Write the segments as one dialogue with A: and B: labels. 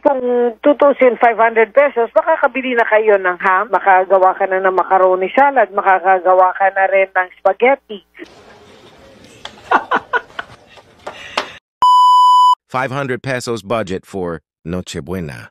A: kung 2,500 pesos, makakabili na kayo ng ham, makagawa ka na ng macaroni salad, makakagawa ka na rin ng spaghetti.
B: 500 pesos budget for Noche Buena.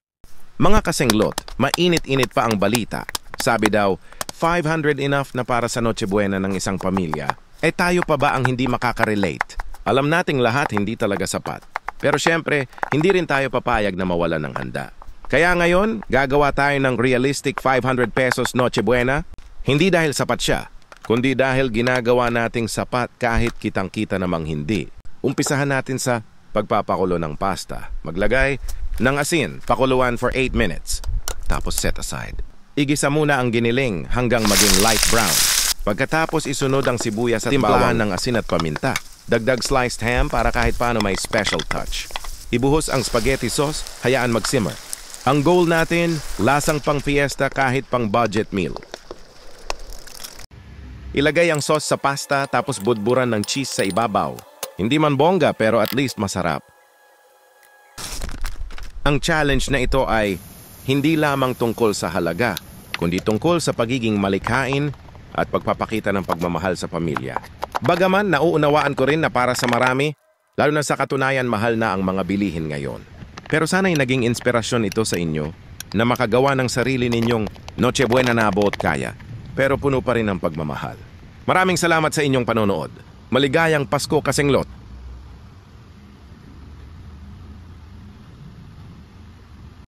B: Mga kasenglot, mainit-init pa ang balita. Sabi daw, 500 enough na para sa Noche Buena ng isang pamilya. Eh tayo pa ba ang hindi makaka-relate? Alam nating lahat hindi talaga sapat. Pero syempre, hindi rin tayo papayag na mawalan ng handa. Kaya ngayon, gagawa tayo ng realistic 500 pesos Noche Buena. Hindi dahil sapat siya, kundi dahil ginagawa nating sapat kahit kitang-kita namang hindi. Umpisahan natin sa pagpapakulo ng pasta. Maglagay ng asin, pakuluan for 8 minutes. Tapos set aside. Igisa muna ang giniling hanggang maging light brown. Pagkatapos isunod ang sibuyas at timplahan ng asin at paminta. Dagdag sliced ham para kahit paano may special touch. Ibuhos ang spaghetti sauce, hayaan mag-simmer. Ang goal natin, lasang pang fiesta kahit pang budget meal. Ilagay ang sauce sa pasta tapos budburan ng cheese sa ibabaw. Hindi man bongga pero at least masarap. Ang challenge na ito ay hindi lamang tungkol sa halaga, kundi tungkol sa pagiging malikhain at pagpapakita ng pagmamahal sa pamilya. Bagaman nauunawaan ko rin na para sa marami, lalo na sa katunayan mahal na ang mga bilihin ngayon. Pero sana'y naging inspirasyon ito sa inyo na makagawa ng sarili ninyong Noche Buena na abot kaya, pero puno pa rin ng pagmamahal. Maraming salamat sa inyong panonood. Maligayang Pasko, kasenglot!